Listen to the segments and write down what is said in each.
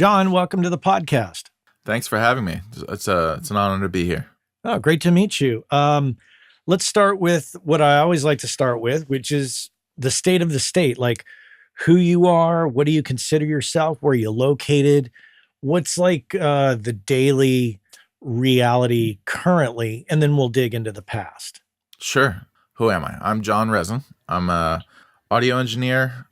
Jon, welcome to the podcast. Thanks for having me. It's an honor to be here. Oh, great to meet you. Let's start with what I always like to start with, which is the state of the state, like who you are, what do you consider yourself, where you located, what's like the daily reality currently, and then we'll dig into the past. Sure. Who am I? I'm Jon Rezin. I'm a audio engineer,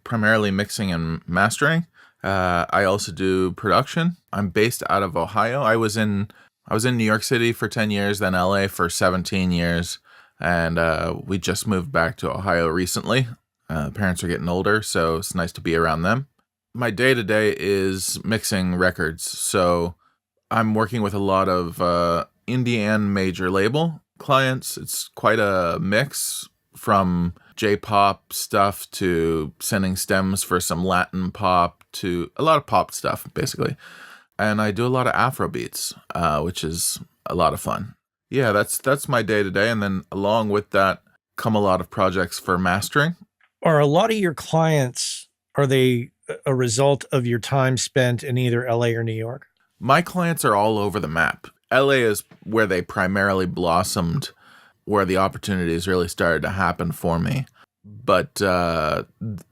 primarily mixing and mastering. I also do production. I'm based out of Ohio. I was in New York City for 10 years, then LA for 17 years, and we just moved back to Ohio recently. Parents are getting older, so it's nice to be around them. My day-to-day is mixing records, so I'm working with a lot of indie and major label clients. It's quite a mix from J-pop stuff to sending stems for some Latin pop to a lot of pop stuff, basically. And I do a lot of Afro beats, which is a lot of fun. Yeah, that's my day-to-day. And then along with that come a lot of projects for mastering. Are a lot of your clients, are they a result of your time spent in either LA or New York? My clients are all over the map. LA is where they primarily blossomed, where the opportunities really started to happen for me. But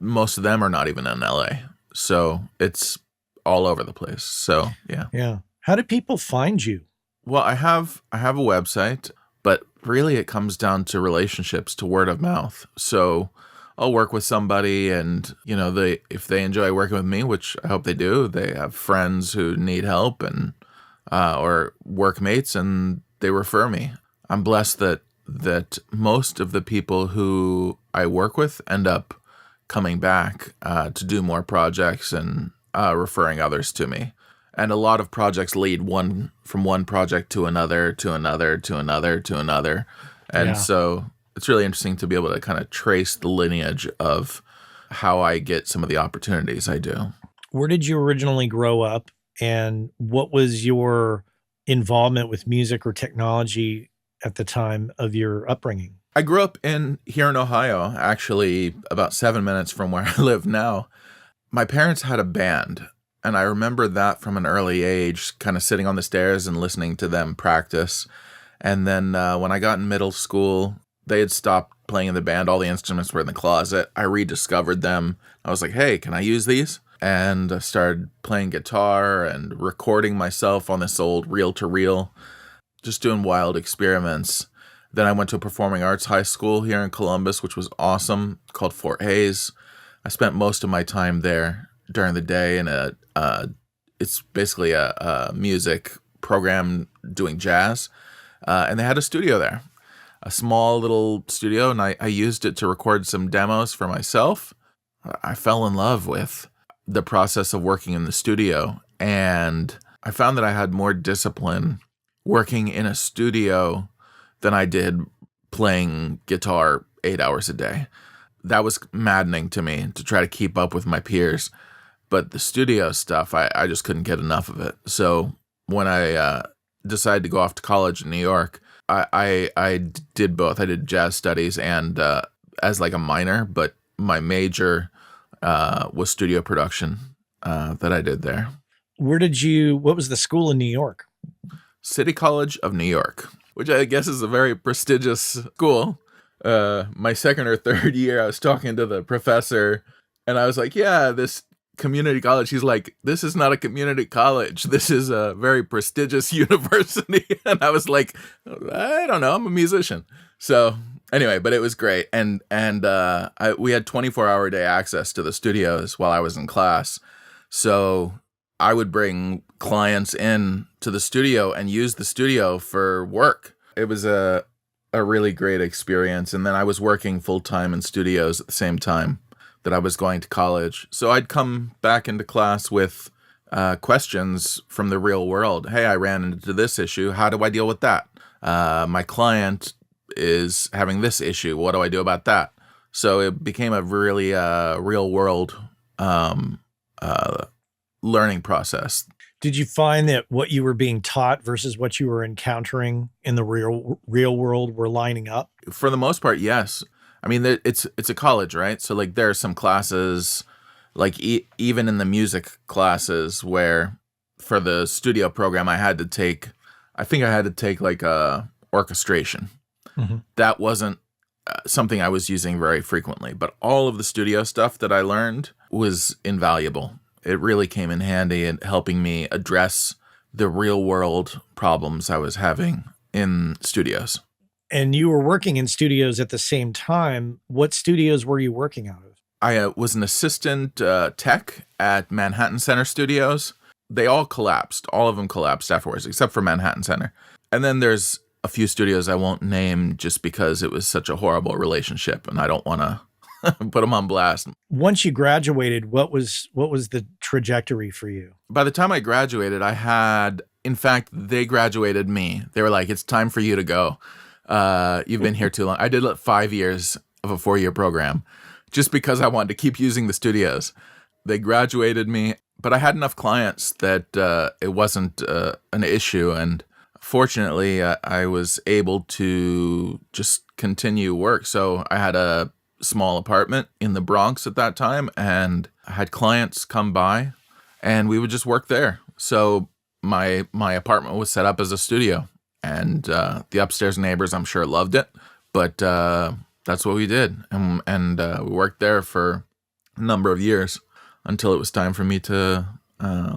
most of them are not even in LA. So it's all over the place. So, yeah. Yeah. How do people find you? Well, I have a website, but really it comes down to relationships, to word of mouth. So I'll work with somebody and, if they enjoy working with me, which I hope they do, they have friends who need help and or workmates and they refer me. I'm blessed that most of the people who I work with end up coming back to do more projects and referring others to me. And a lot of projects lead from one project to another, to another, to another, to another. And so it's really interesting to be able to kind of trace the lineage of how I get some of the opportunities I do. Where did you originally grow up, and what was your involvement with music or technology at the time of your upbringing? I grew up here in Ohio, actually about 7 minutes from where I live now. My parents had a band, and I remember that from an early age, kind of sitting on the stairs and listening to them practice. And then when I got in middle school, they had stopped playing in the band. All the instruments were in the closet. I rediscovered them. I was like, hey, can I use these? And I started playing guitar and recording myself on this old reel-to-reel, just doing wild experiments. Then I went to a performing arts high school here in Columbus, which was awesome, called Fort Hayes. I spent most of my time there during the day in it's basically a music program doing jazz. And they had a studio there. A small little studio, and I used it to record some demos for myself. I fell in love with the process of working in the studio, and I found that I had more discipline working in a studio than I did playing guitar 8 hours a day. That was maddening to me to try to keep up with my peers, but the studio stuff, I just couldn't get enough of it. So when I decided to go off to college in New York, I did both. I did jazz studies and as like a minor, but my major was studio production that I did there. What was the school in New York? City College of New York, which I guess is a very prestigious school. My second or third year, I was talking to the professor and I was like, yeah, this community college. He's like, this is not a community college. This is a very prestigious university. And I was like, I don't know. I'm a musician. So anyway, but it was great. And we had 24-hour day access to the studios while I was in class. So I would bring clients in to the studio and use the studio for work. It was a really great experience. And then I was working full-time in studios at the same time that I was going to college. So I'd come back into class with questions from the real world. Hey, I ran into this issue. How do I deal with that? My client is having this issue. What do I do about that? So it became a really real world learning process. Did you find that what you were being taught versus what you were encountering in the real world were lining up? For the most part, yes. I mean, it's a college, right? So like there are some classes Like even in the music classes where for the studio program I think I had to take like a orchestration. Hmm. That wasn't something I was using very frequently, but all of the studio stuff that I learned was invaluable. It really came in handy in helping me address the real world problems I was having in studios. And you were working in studios at the same time. What studios were you working out of? I was an assistant tech at Manhattan Center Studios. They all collapsed. All of them collapsed afterwards, except for Manhattan Center. And then there's a few studios I won't name just because it was such a horrible relationship, and I don't want to put them on blast. Once you graduated, what was the trajectory for you? By the time I graduated, in fact, they graduated me. They were like, it's time for you to go. You've been here too long. I did 5 years of a 4-year program just because I wanted to keep using the studios. They graduated me, but I had enough clients that it wasn't an issue. And fortunately, I was able to just continue work. So I had a small apartment in the Bronx at that time, and I had clients come by, and we would just work there. So my apartment was set up as a studio, and the upstairs neighbors, I'm sure, loved it. But that's what we did, and we worked there for a number of years until it was time for me to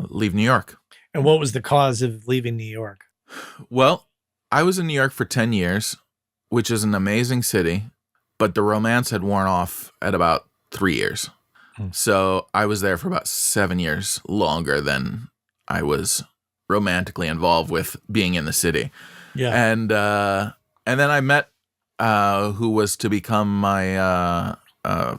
leave New York. And what was the cause of leaving New York? Well, I was in New York for 10 years, which is an amazing city, but the romance had worn off at about 3 years. So I was there for about 7 years longer than I was romantically involved with being in the city. Yeah. And then I met who was to become my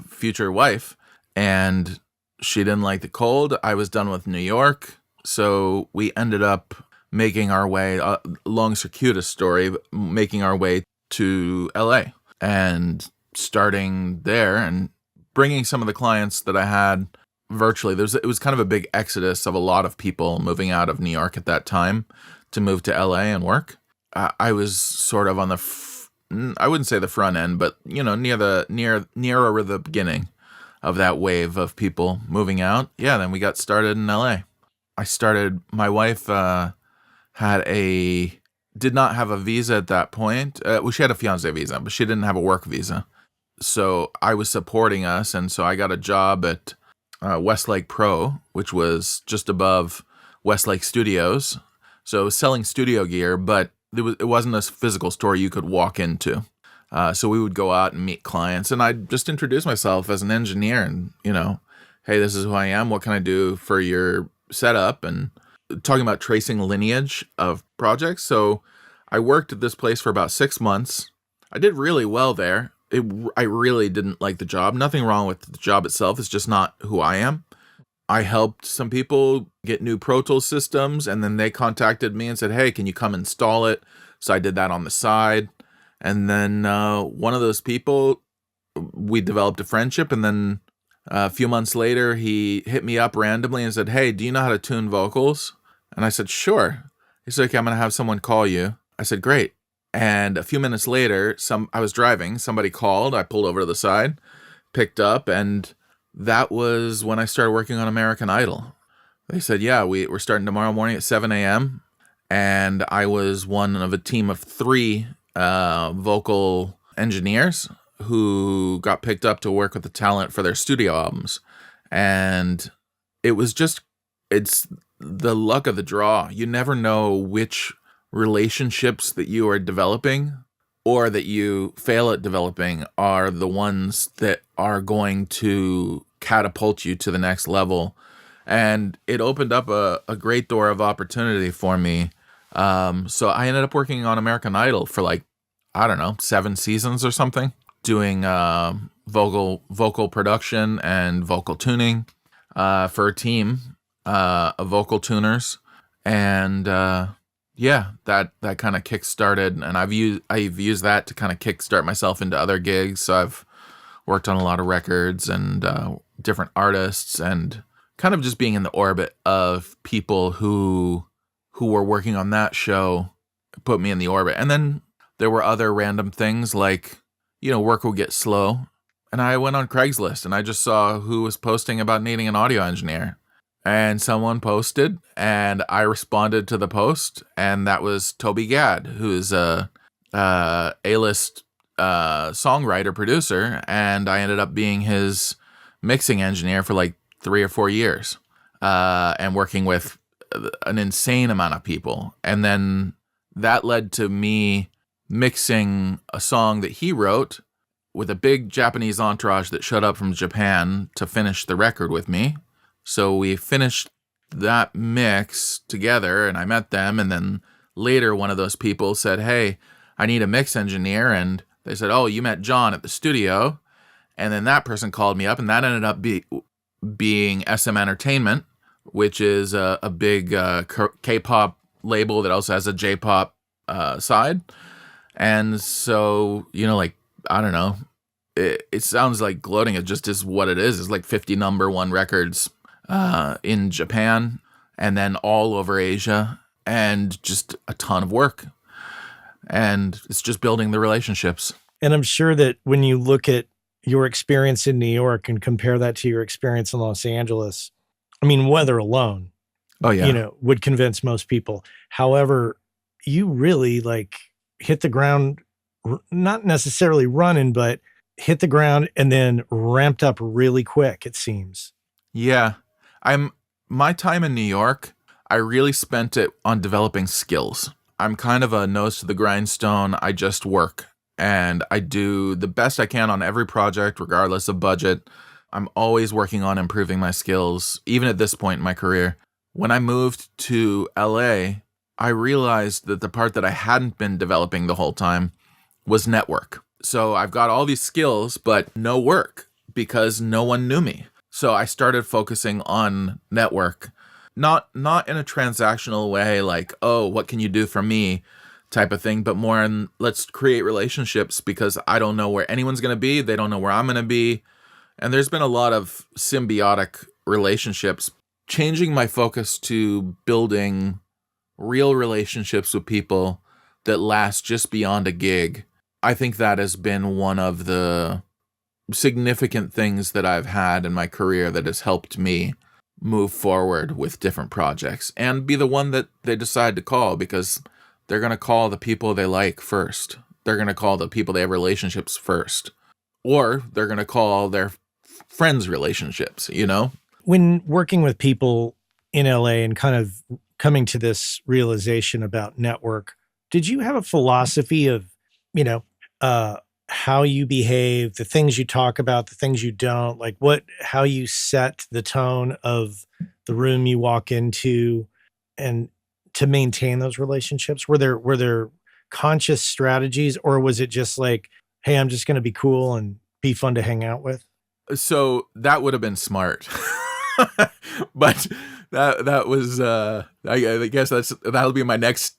future wife, and she didn't like the cold. I was done with New York, so we ended up making our way, long circuitous story, making our way to LA and starting there and bringing some of the clients that I had virtually. It was kind of a big exodus of a lot of people moving out of New York at that time to move to LA and work. I was sort of on I wouldn't say the front end, but nearer the beginning of that wave of people moving out. Yeah, then we got started in LA. My wife did not have a visa at that point. Well, she had a fiancé visa, but she didn't have a work visa. So I was supporting us, and so I got a job at Westlake Pro, which was just above Westlake Studios. So it was selling studio gear, but it wasn't a physical store you could walk into. So we would go out and meet clients, and I'd just introduce myself as an engineer and, hey, this is who I am. What can I do for your setup? And talking about tracing lineage of projects. So I worked at this place for about 6 months. I did really well there. I really didn't like the job. Nothing wrong with the job itself. It's just not who I am. I helped some people get new Pro Tools systems, and then they contacted me and said, hey, can you come install it? So I did that on the side. And then one of those people, we developed a friendship, and then a few months later, he hit me up randomly and said, hey, do you know how to tune vocals? And I said, sure. He said, okay, I'm going to have someone call you. I said, great. And a few minutes later, I was driving, somebody called, I pulled over to the side, picked up, and that was when I started working on American Idol. They said, yeah, we're starting tomorrow morning at 7 a.m. And I was one of a team of 3 vocal engineers who got picked up to work with the talent for their studio albums. And it's the luck of the draw. You never know which relationships that you are developing or that you fail at developing are the ones that are going to catapult you to the next level. And it opened up a great door of opportunity for me. So I ended up working on American Idol for 7 seasons or something, doing vocal production and vocal tuning for a team of vocal tuners. And that kind of kick-started, and I've used that to kind of kickstart myself into other gigs. So I've worked on a lot of records and different artists, and kind of just being in the orbit of people who were working on that show put me in the orbit. And then there were other random things like, work would get slow And I went on Craigslist and I just saw who was posting about needing an audio engineer. And someone posted, and I responded to the post, and that was Toby Gad, who's a A-list songwriter producer, and I ended up being his mixing engineer for like 3 or 4 years, and working with an insane amount of people. And then that led to me mixing a song that he wrote with a big Japanese entourage that showed up from Japan to finish the record with me. So we finished that mix together, and I met them. And then later, one of those people said, "Hey, I need a mix engineer." And they said, "Oh, you met John at the studio." And then that person called me up, and that ended up being SM Entertainment, which is a big K-pop label that also has a J-pop side. And so, like, I don't know. It sounds like gloating. It just is what it is. It's like 50 number one records in Japan, and then all over Asia, and just a ton of work. And it's just building the relationships. And I'm sure that when you look at your experience in New York and compare that to your experience in Los Angeles, I mean, weather alone, Oh, yeah. would convince most people. However, you really like hit the ground, not necessarily running, but hit the ground and then ramped up really quick, it seems. Yeah. My time in New York, I really spent it on developing skills. I'm kind of a nose to the grindstone. I just work, and I do the best I can on every project, regardless of budget. I'm always working on improving my skills, even at this point in my career. When I moved to LA, I realized that the part that I hadn't been developing the whole time was network. So I've got all these skills, but no work because no one knew me. So I started focusing on network, not in a transactional way, like, oh, what can you do for me type of thing, but more in let's create relationships, because I don't know where anyone's going to be. They don't know where I'm going to be. And there's been a lot of symbiotic relationships, changing my focus to building real relationships with people that last just beyond a gig. I think that has been one of the significant things that I've had in my career that has helped me move forward with different projects and be the one that they decide to call, because they're going to call the people they like first. They're going to call the people they have relationships first, or they're going to call their friends' relationships, When working with people in LA and kind of coming to this realization about network, did you have a philosophy of, how you behave, the things you talk about, the things you don't, like how you set the tone of the room you walk into, and to maintain those relationships? Were there conscious strategies, or was it just like, hey, I'm just going to be cool and be fun to hang out with? So that would have been smart. But that was I guess that'll be my next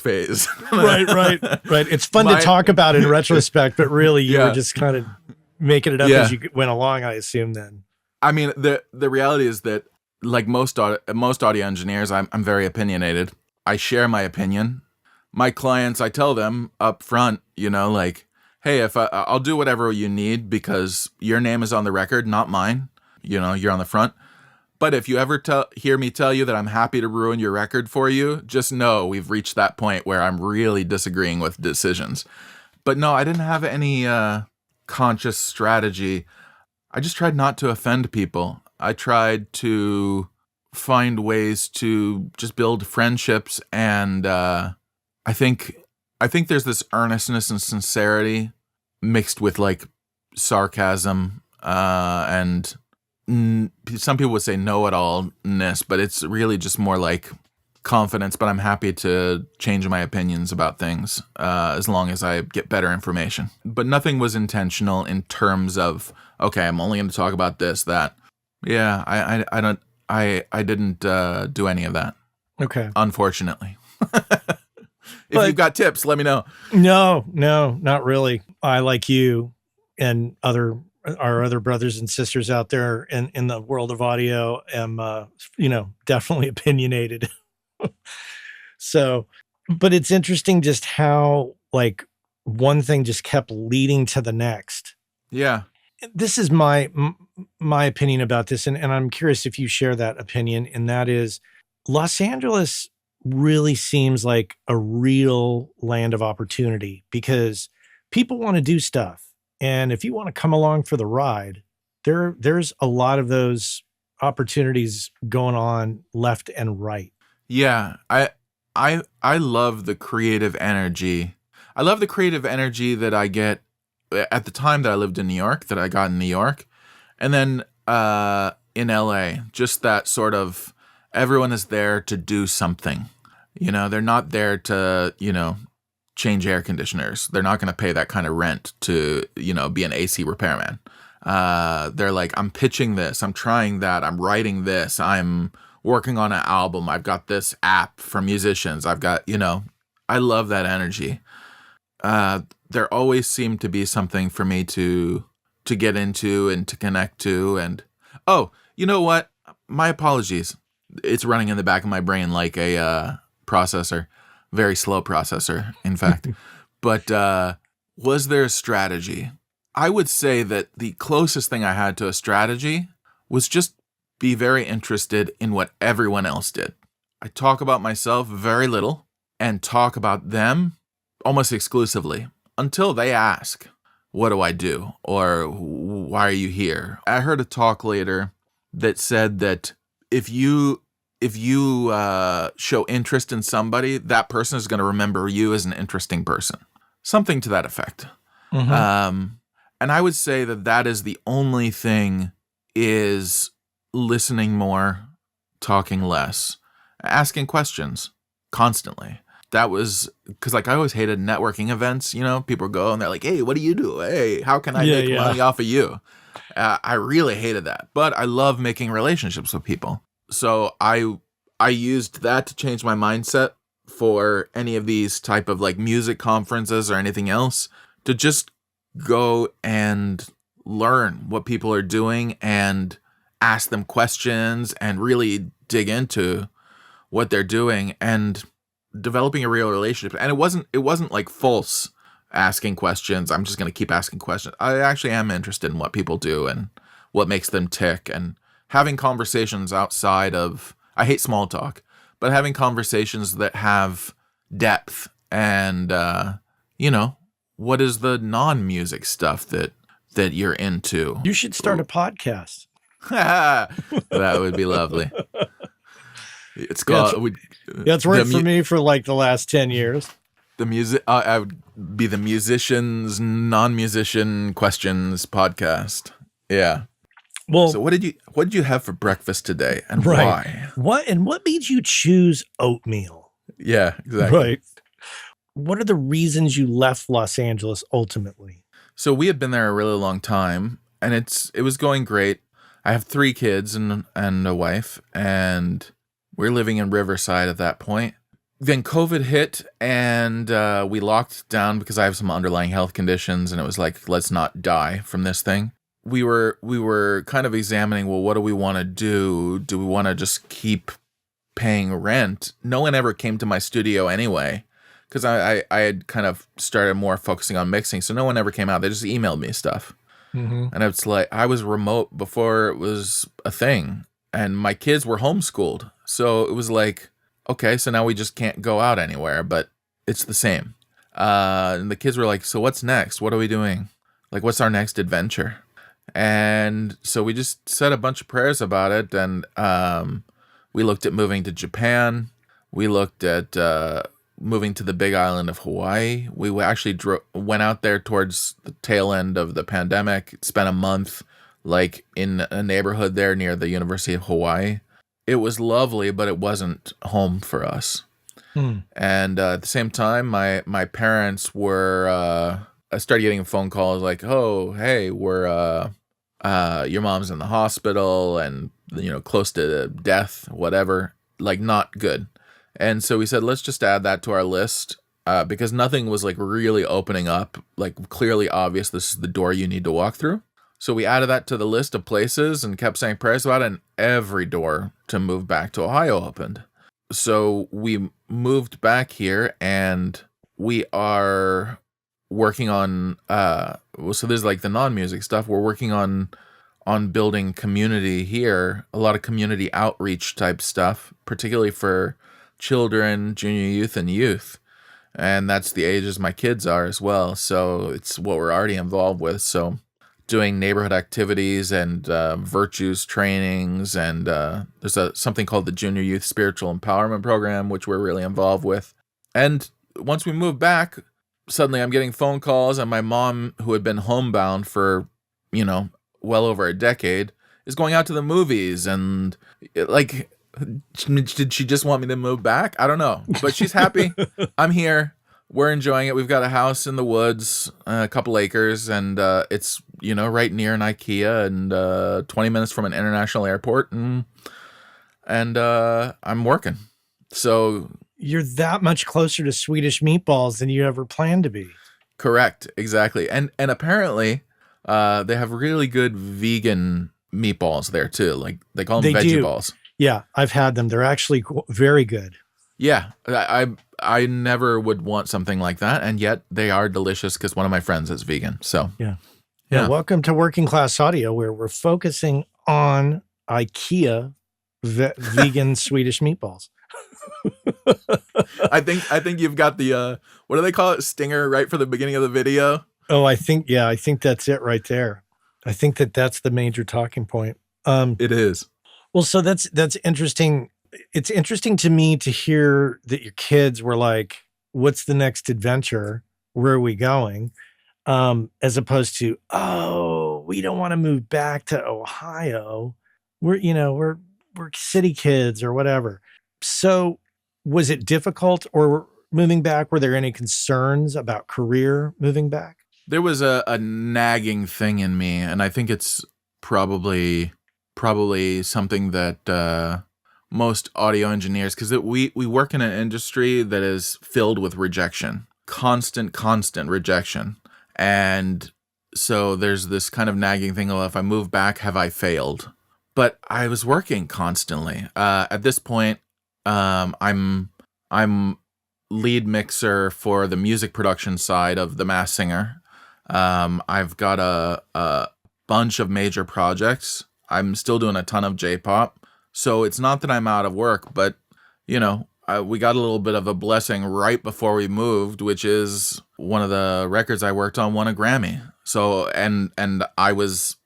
phase. Right. It's fun to talk about in retrospect, but really you were just kind of making it up as you went along, I assume then. I mean, the reality is that, like most audio engineers, I'm very opinionated. I share my opinion. My clients, I tell them up front, like, hey, if I'll do whatever you need because your name is on the record, not mine. You're on the front. But if you ever hear me tell you that I'm happy to ruin your record for you, just know we've reached that point where I'm really disagreeing with decisions. But no, I didn't have any conscious strategy. I just tried not to offend people. I tried to find ways to just build friendships, and I think there's this earnestness and sincerity mixed with like sarcasm and some people would say know-it-allness, but it's really just more like confidence. But I'm happy to change my opinions about things as long as I get better information. But nothing was intentional in terms of, okay, I'm only going to talk about this, that. Yeah, I didn't do any of that. Okay. Unfortunately. If you've got tips, let me know. No, not really. I, like you and our other brothers and sisters out there in the world of audio, am, definitely opinionated. So, but it's interesting just how like one thing just kept leading to the next. Yeah. this is my opinion about this, and I'm curious if you share that opinion, and that is Los Angeles really seems like a real land of opportunity because people want to do stuff. And if you want to come along for the ride, there's a lot of those opportunities going on left and right. Yeah, I love the creative energy. I love the creative energy that I get at the time that I lived in New York, that I got in New York, and then in LA. Just that sort of everyone is there to do something. You know, they're not there to, change air conditioners. They're not going to pay that kind of rent to, be an AC repairman. They're like, I'm pitching this, I'm trying that, I'm writing this, I'm working on an album, I've got this app for musicians, I've got, I love that energy. There always seemed to be something for me to get into and to connect to. And oh, you know what? My apologies. It's running in the back of my brain like a processor, very slow processor, in fact. But was there a strategy? I would say that the closest thing I had to a strategy was just be very interested in what everyone else did. I talk about myself very little and talk about them almost exclusively until they ask, what do I do? Or why are you here? I heard a talk later that said that if you show interest in somebody, that person is going to remember you as an interesting person. Something to that effect. Mm-hmm. And I would say that is the only thing, is listening more, talking less, asking questions constantly. That was because, like, I always hated networking events. People go and they're like, "Hey, what do you do? Hey, how can I Yeah, make yeah. money off of you?" I really hated that, but I love making relationships with people. So I used that to change my mindset for any of these type of like music conferences or anything else, to just go and learn what people are doing and ask them questions and really dig into what they're doing and developing a real relationship. And it wasn't like false asking questions. I'm just going to keep asking questions. I actually am interested in what people do and what makes them tick, and having conversations outside of, I hate small talk, but having conversations that have depth and, what is the non-music stuff that you're into? You should start a podcast. That would be lovely. It's Yeah, called it's worked for me for like the last 10 years. the music. I would be the musicians, non-musician questions podcast. Yeah. Well, So what did you have for breakfast today, and right. why? What made you choose oatmeal? Yeah, exactly. Right. What are the reasons you left Los Angeles ultimately? So we had been there a really long time, and it was going great. I have 3 kids and a wife, and we're living in Riverside at that point. Then COVID hit, and we locked down because I have some underlying health conditions, and it was like, let's not die from this thing. We were kind of examining, well, what do we want to do? Do we want to just keep paying rent? No one ever came to my studio anyway, because I had kind of started more focusing on mixing, so no one ever came out. They just emailed me stuff. Mm-hmm. And it's like, I was remote before it was a thing, and my kids were homeschooled. So it was like, okay, so now we just can't go out anywhere, but it's the same. And the kids were like, so what's next? What are we doing? Like, what's our next adventure? And so we just said a bunch of prayers about it, and we looked at moving to Japan. We looked at moving to the big island of Hawaii. We actually went out there towards the tail end of the pandemic, spent a month like in a neighborhood there near the University of Hawaii. It was lovely, but it wasn't home for us. And at the same time, my parents were, I started getting phone calls like, oh, hey, we're, your mom's in the hospital and, close to death, whatever, like not good. And so we said, let's just add that to our list, because nothing was like really opening up, like clearly obvious, this is the door you need to walk through. So we added that to the list of places and kept saying prayers about it, and every door to move back to Ohio opened. So we moved back here, and we are working on, so there's like the non-music stuff. We're working on building community here, a lot of community outreach type stuff, particularly for children, junior youth, and youth. And that's the ages my kids are as well. So it's what we're already involved with. So doing neighborhood activities and virtues trainings. And there's something called the Junior Youth Spiritual Empowerment Program, which we're really involved with. And once we moved back, suddenly I'm getting phone calls, and my mom, who had been homebound for, well over a decade, is going out to the movies. And like, did she just want me to move back? I don't know, but she's happy. I'm here. We're enjoying it. We've got a house in the woods, a couple acres, and it's, right near an IKEA and 20 minutes from an international airport. And I'm working. So You're that much closer to Swedish meatballs than you ever planned to be. correct. Exactly. And apparently they have really good vegan meatballs there too. Like they call them They veggie do. balls. Yeah, I've had them. They're actually very good. Yeah, I never would want something like that, and yet they are delicious because one of my friends is vegan. So Yeah. Yeah. Welcome to Working Class Audio, where we're focusing on IKEA vegan Swedish meatballs. I think you've got the what do they call it, stinger, right for the beginning of the video. Oh, I think that's it right there. I think that's the major talking point. It is. Well, so that's interesting. It's interesting to me to hear that your kids were like, what's the next adventure? Where are we going? As opposed to, oh, we don't want to move back to Ohio. We're city kids or whatever. So was it difficult or moving back? Were there any concerns about career moving back? There was a nagging thing in me, and I think it's probably something that most audio engineers, because we work in an industry that is filled with rejection, constant rejection. And so there's this kind of nagging thing of, if I move back, have I failed? But I was working constantly. At this point, I'm lead mixer for the music production side of The Masked Singer. I've got a bunch of major projects. I'm still doing a ton of J-pop. So it's not that I'm out of work, but, we got a little bit of a blessing right before we moved, which is one of the records I worked on won a Grammy. So, and I was,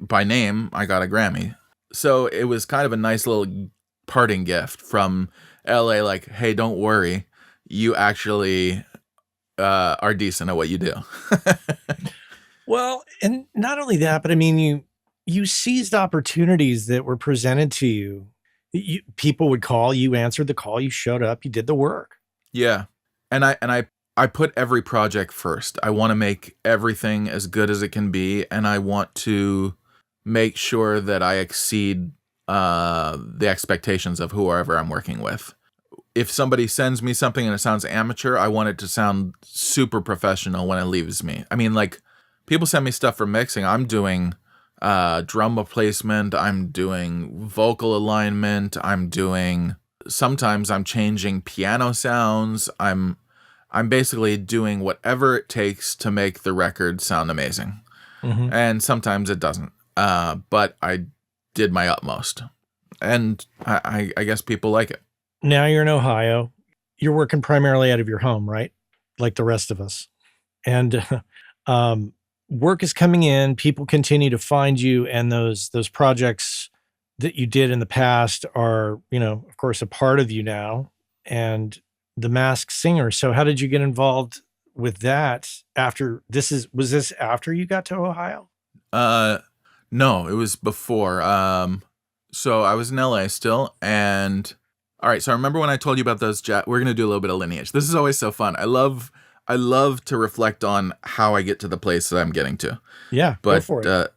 by name, I got a Grammy. So it was kind of a nice little parting gift from LA, like, hey, don't worry, you actually are decent at what you do. Well, and not only that, but I mean, you seized opportunities that were presented to you. People would call, you answered the call, you showed up, you did the work. Yeah. And I put every project first. I want to make everything as good as it can be, and I want to make sure that I exceed the expectations of whoever I'm working with. If somebody sends me something and it sounds amateur, I want it to sound super professional when it leaves me. I mean, like, people send me stuff for mixing. I'm doing drum replacement. I'm doing vocal alignment. Sometimes I'm changing piano sounds. I'm basically doing whatever it takes to make the record sound amazing. Mm-hmm. And sometimes it doesn't. But I did my utmost. And I guess people like it. Now you're in Ohio. You're working primarily out of your home, right? Like the rest of us. And work is coming in. People continue to find you, and those projects that you did in the past are, of course, a part of you now. And The Masked Singer. So how did you get involved with that was this after you got to Ohio? No, it was before. So I was in LA still, and all right. So I remember when I told you about those. We're gonna do a little bit of lineage. This is always so fun. I love to reflect on how I get to the place that I'm getting to. Yeah, but go for it.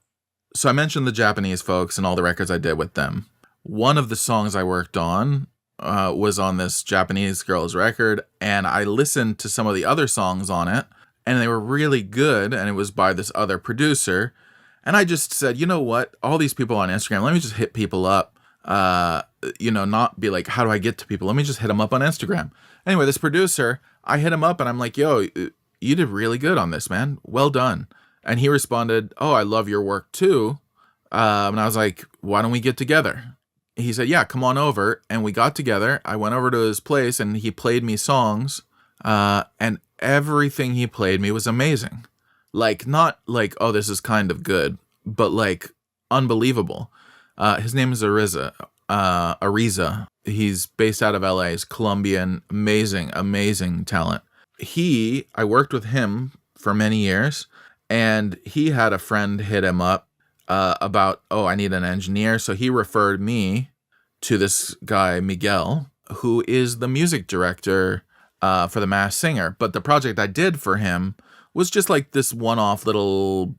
So I mentioned the Japanese folks and all the records I did with them. One of the songs I worked on was on this Japanese girl's record, and I listened to some of the other songs on it, and they were really good, and it was by this other producer. And I just said, you know what? All these people on Instagram, let me just hit people up. Not be like, how do I get to people? Let me just hit them up on Instagram. Anyway, this producer, I hit him up and I'm like, yo, you did really good on this, man. Well done. And he responded, "Oh, I love your work too." And I was like, "Why don't we get together?" He said, "Yeah, come on over." And we got together. I went over to his place and he played me songs. And everything he played me was amazing. Like, not like, oh, this is kind of good, but like unbelievable. His name is Ariza. He's based out of LA. He's Colombian. Amazing, amazing talent. I worked with him for many years, and he had a friend hit him up about, oh, I need an engineer. So he referred me to this guy, Miguel, who is the music director for The Masked Singer. But the project I did for him was just like this one-off little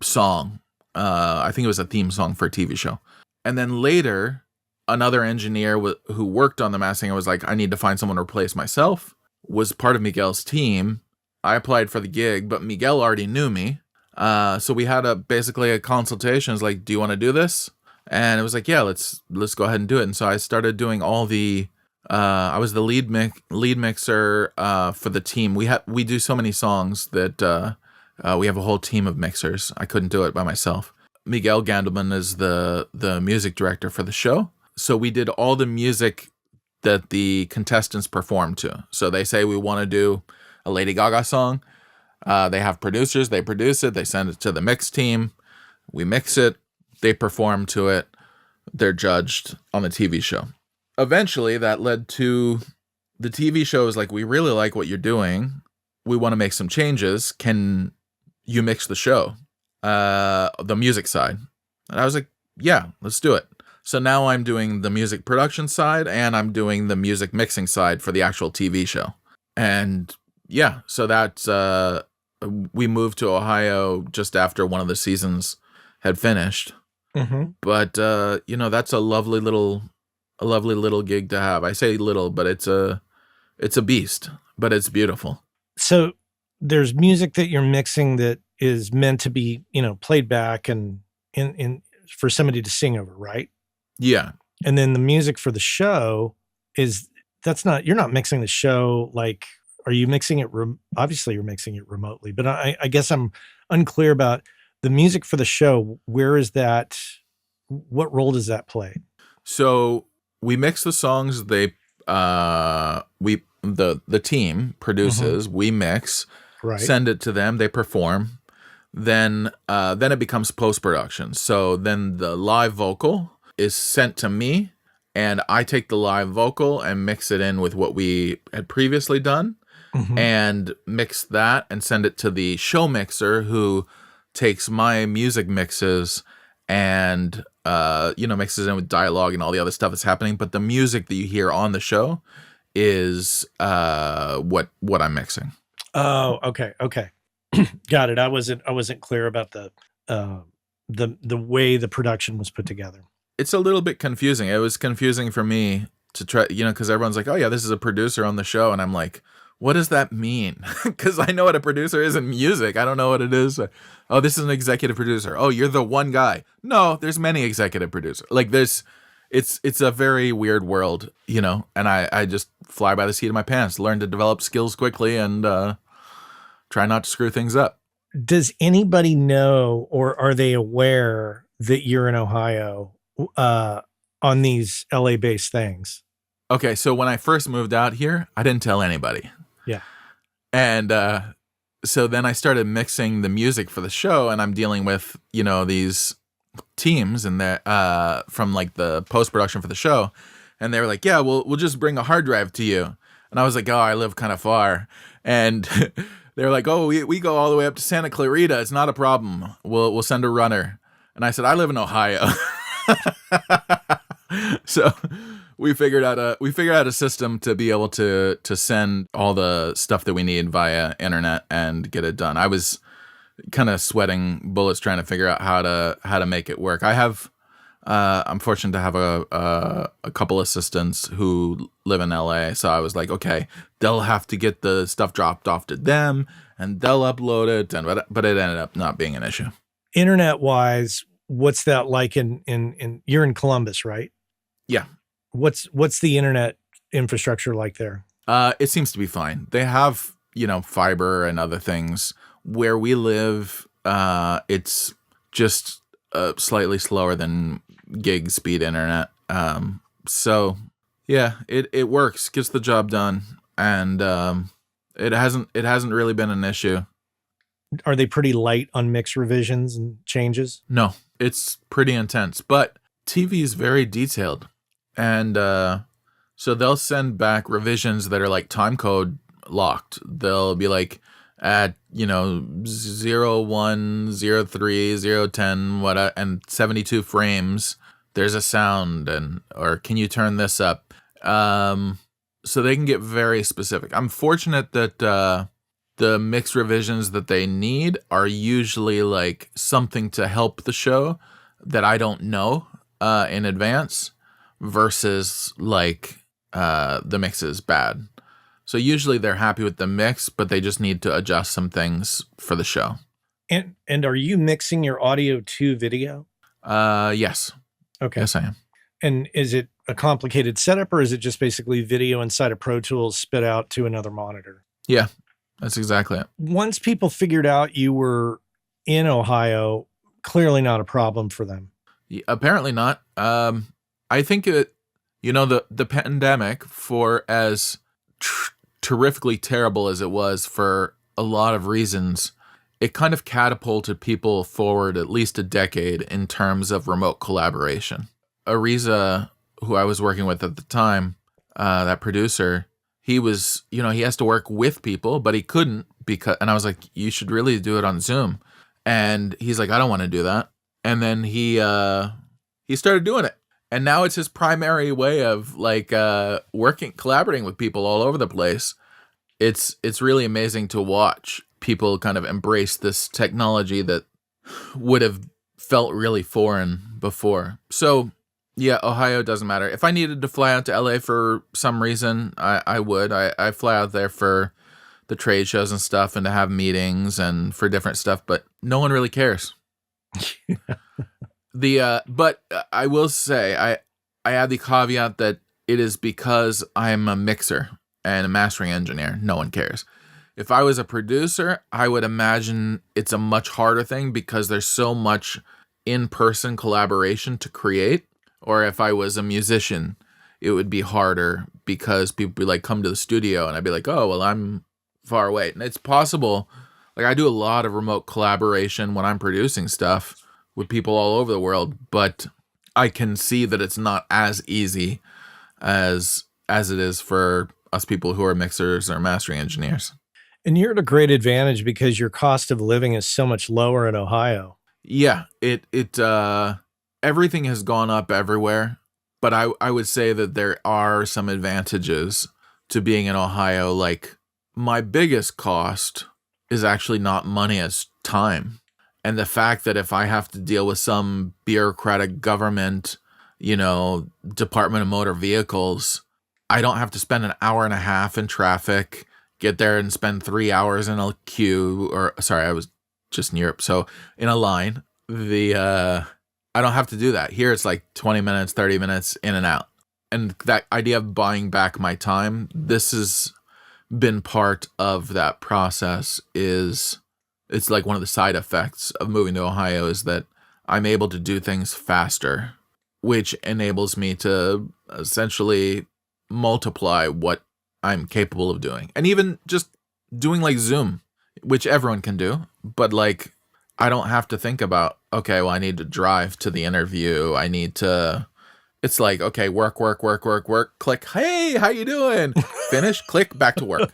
song. I think it was a theme song for a TV show. And then later, another engineer who worked on The Masked Singer was like, I need to find someone to replace myself, was part of Miguel's team. I applied for the gig, but Miguel already knew me. So we had basically a consultation. It's like, do you want to do this? And it was like, yeah, let's go ahead and do it. And so I started doing all the, I was the lead mixer for the team. We do so many songs that we have a whole team of mixers. I couldn't do it by myself. Miguel Gandelman is the music director for the show. So we did all the music that the contestants perform to. So they say we want to do a Lady Gaga song. They have producers. They produce it. They send it to the mix team. We mix it. They perform to it. They're judged on the TV show. Eventually, that led to the TV show is like, we really like what you're doing. We want to make some changes. Can you mix the show? The music side. And I was like, yeah, let's do it. So now I'm doing the music production side and I'm doing the music mixing side for the actual TV show. And yeah, so that's, we moved to Ohio just after one of the seasons had finished. Mm-hmm. But, that's a lovely little gig to have. I say little, but it's a beast, but it's beautiful. So there's music that you're mixing that is meant to be, played back and in for somebody to sing over, right? Yeah. And then the music for the show you're not mixing the show. Like, are you mixing it? Obviously you're mixing it remotely, but I guess I'm unclear about the music for the show. Where is that? What role does that play? So we mix the songs. The team produces, we mix, right, send it to them. They perform. Then it becomes post-production. So then the live vocal is sent to me, and I take the live vocal and mix it in with what we had previously done, and mix that and send it to the show mixer, who takes my music mixes and mixes in with dialogue and all the other stuff that's happening. But the music that you hear on the show is what I'm mixing. Oh, okay. Got it. I wasn't clear about the way the production was put together. It's a little bit confusing. It was confusing for me to try, because everyone's like, oh yeah, this is a producer on the show. And I'm like, what does that mean? Because I know what a producer is in music. I don't know what it is. Oh, this is an executive producer. Oh, you're the one guy. No, there's many executive producers. Like it's a very weird world, and I just fly by the seat of my pants, learn to develop skills quickly and try not to screw things up. Does anybody know, or are they aware that you're in Ohio on these LA-based things? Okay, so when I first moved out here, I didn't tell anybody. Yeah. And so then I started mixing the music for the show, and I'm dealing with, these teams and from like the post-production for the show. And they were like, yeah, we'll just bring a hard drive to you. And I was like, oh, I live kind of far. And they were like, oh, we go all the way up to Santa Clarita. It's not a problem. We'll send a runner. And I said, I live in Ohio. So we figured out a system to be able to send all the stuff that we need via internet and get it done. I was kind of sweating bullets trying to figure out how to make it work. I'm fortunate to have a couple assistants who live in LA. So I was like, okay, they'll have to get the stuff dropped off to them and they'll upload it. But it ended up not being an issue. Internet wise, what's that like in you're in Columbus, right? Yeah. What's the internet infrastructure like there? It seems to be fine. They have, fiber and other things. Where we live, It's just slightly slower than gig speed internet. So yeah, it works, gets the job done, and it hasn't really been an issue. Are they pretty light on mix revisions and changes? No, it's pretty intense, but TV is very detailed, and so they'll send back revisions that are like time code locked. They'll be like at 01, 03, 010, what, and 72 frames. There's a sound, or can you turn this up? So they can get very specific. I'm fortunate that the mix revisions that they need are usually like something to help the show that I don't know in advance, versus like the mix is bad. So usually they're happy with the mix, but they just need to adjust some things for the show. And are you mixing your audio to video? Yes. Okay. Yes, I am. And is it a complicated setup, or is it just basically video inside of Pro Tools spit out to another monitor? Yeah, that's exactly it. Once people figured out you were in Ohio, clearly not a problem for them. Apparently not. I think the pandemic, for as terrifically terrible as it was for a lot of reasons, it kind of catapulted people forward at least a decade in terms of remote collaboration. Ariza, who I was working with at the time, that producer, he was, he has to work with people, but he couldn't and I was like, you should really do it on Zoom. And he's like, I don't want to do that. And then he started doing it. And now it's his primary way of like collaborating with people all over the place. It's really amazing to watch people kind of embrace this technology that would have felt really foreign before. So yeah, Ohio doesn't matter. If I needed to fly out to LA for some reason, I would. I fly out there for the trade shows and stuff, and to have meetings and for different stuff, but no one really cares. But I will say, I add the caveat that it is because I'm a mixer and a mastering engineer. No one cares. If I was a producer, I would imagine it's a much harder thing because there's so much in-person collaboration to create. Or if I was a musician, it would be harder because people would be like, come to the studio, and I'd be like, oh, well, I'm far away. And it's possible. Like, I do a lot of remote collaboration when I'm producing stuff with people all over the world, but I can see that it's not as easy as it is for us people who are mixers or mastering engineers. And you're at a great advantage because your cost of living is so much lower in Ohio. Yeah, everything has gone up everywhere, but I would say that there are some advantages to being in Ohio. Like, my biggest cost is actually not money, it's time. And the fact that if I have to deal with some bureaucratic government, Department of Motor Vehicles, I don't have to spend an hour and a half in traffic, get there and spend 3 hours in a queue, I was just in Europe. So in a line, I don't have to do that. Here it's like 20 minutes, 30 minutes in and out. And that idea of buying back my time, this has been part of that process. It's like one of the side effects of moving to Ohio is that I'm able to do things faster, which enables me to essentially multiply what I'm capable of doing. And even just doing like Zoom, which everyone can do, but like, I don't have to think about, okay, well, I need to drive to the interview. It's like, okay, work, click. Hey, how you doing? Finish, click, back to work.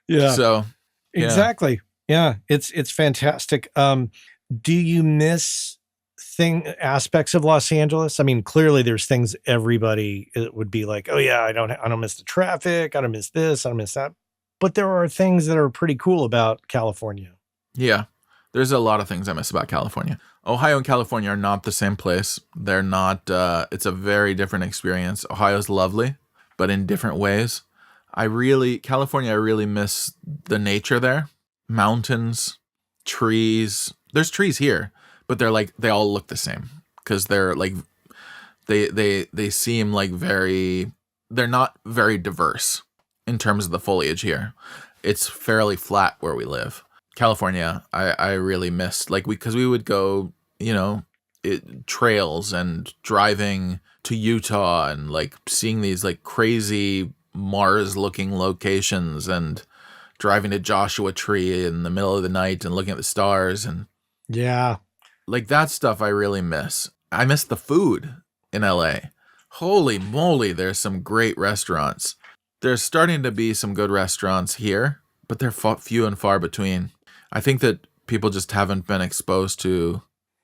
Yeah. So yeah. Exactly. Yeah. It's fantastic. Do you miss aspects of Los Angeles? I mean, clearly there's things everybody would be like, oh yeah, I don't miss the traffic. I don't miss this. I don't miss that. But there are things that are pretty cool about California. Yeah. There's a lot of things I miss about California. Ohio and California are not the same place. They're not, it's a very different experience. Ohio's lovely, but in different ways. California, I really miss the nature there. Mountains, trees. There's trees here, but they all look the same because they're like, they seem like they're not very diverse in terms of the foliage here. It's fairly flat where we live. California, I really missed, like, because we would go, trails and driving to Utah and like seeing these like crazy Mars looking locations and driving to Joshua Tree in the middle of the night and looking at the stars, and Yeah. like that stuff I really miss. I miss the food in LA. Holy moly, there's some great restaurants. There's starting to be some good restaurants here, but they're few and far between. I think that people just haven't been exposed to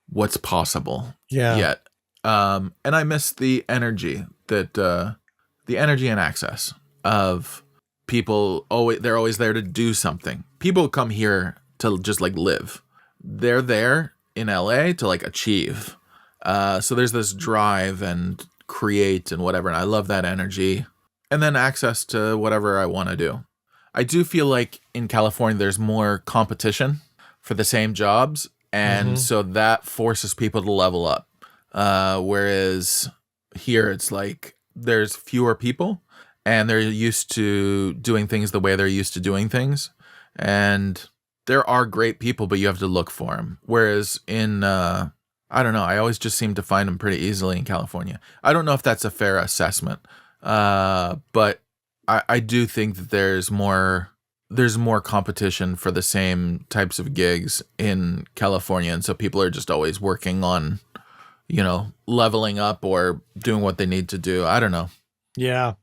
what's possible Yeah. yet. And I miss the energy and access of people. They're always there to do something. People come here to just like live. They're there in LA to like achieve. So there's this drive and create and whatever. And I love that energy. And then access to whatever I want to do. I do feel like in California, there's more competition for the same jobs. And so that forces people to level up. Whereas here, it's like there's fewer people and they're used to doing things the way they're used to doing things. And there are great people, but you have to look for them. Whereas in, I don't know, I always just seem to find them pretty easily in California. I don't know if that's a fair assessment, but I do think that there's more competition for the same types of gigs in California, and so people are just always working on, leveling up or doing what they need to do. I don't know. Yeah.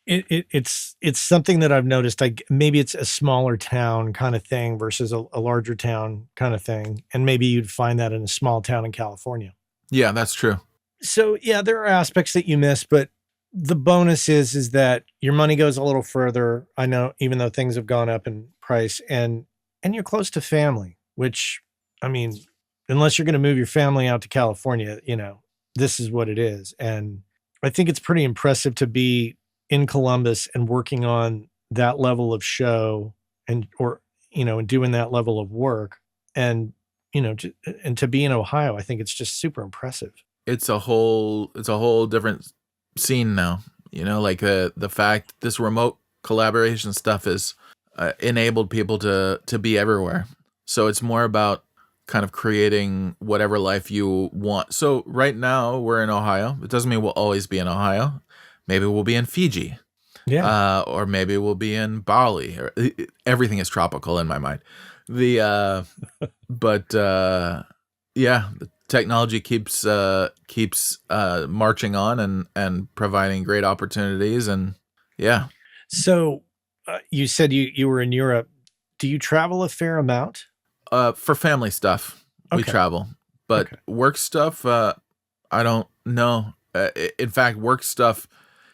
It's something that I've noticed. Like maybe it's a smaller town kind of thing versus a larger town kind of thing. And maybe you'd find that in a small town in California. Yeah, that's true. So yeah, there are aspects that you miss, but the bonus is that your money goes a little further. I know, even though things have gone up in price, and you're close to family, which, I mean, unless you're going to move your family out to California, this is what it is. And I think it's pretty impressive to be in Columbus and working on that level of show and doing that level of work, and, and to be in Ohio, I think it's just super impressive. It's a whole different scene now. Like the fact this remote collaboration stuff has enabled people to be everywhere. So it's more about kind of creating whatever life you want. So right now we're in Ohio. It doesn't mean we'll always be in Ohio. Maybe we'll be in Fiji. Yeah. Or maybe we'll be in Bali. Or everything is tropical in my mind. But yeah, the technology keeps marching on and providing great opportunities, and yeah. So you said you were in Europe. Do you travel a fair amount? For family stuff, we Okay. travel, but Okay. work stuff, I don't know. In fact, work stuff,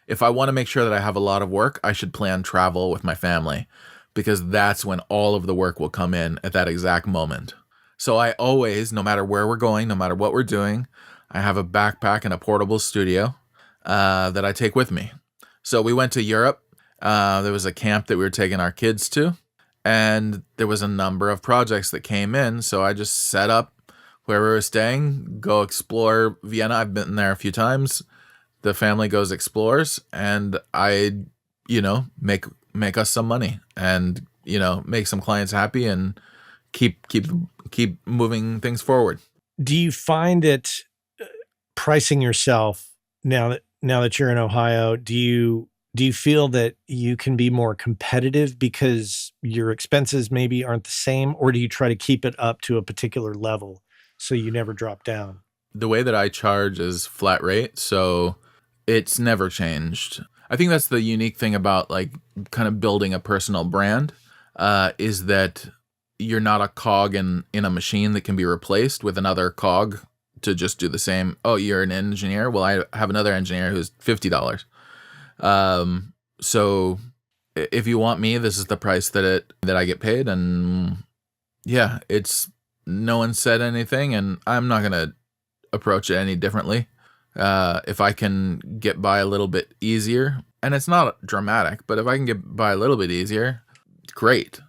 if I want to make sure that I have a lot of work, I should plan travel with my family, because that's when all of the work will come in at that exact moment. So I always, no matter where we're going, no matter what we're doing, I have a backpack and a portable studio that I take with me. So we went to Europe. There was a camp that we were taking our kids to, and there was a number of projects that came in. So I just set up where we were staying, go explore Vienna. I've been there a few times. The family goes explores, and I, make us some money, and make some clients happy, and keep moving things forward. Do you find it pricing yourself now that you're in Ohio? Do you feel that you can be more competitive because your expenses maybe aren't the same, or do you try to keep it up to a particular level so you never drop down? The way that I charge is flat rate, so it's never changed. I think that's the unique thing about like kind of building a personal brand, is that you're not a cog in a machine that can be replaced with another cog to just do the same. Oh, you're an engineer? Well, I have another engineer who's $50. So if you want me, this is the price that I get paid. And yeah, no one said anything, and I'm not going to approach it any differently. If I can get by a little bit easier, and it's not dramatic, but if I can get by a little bit easier, great.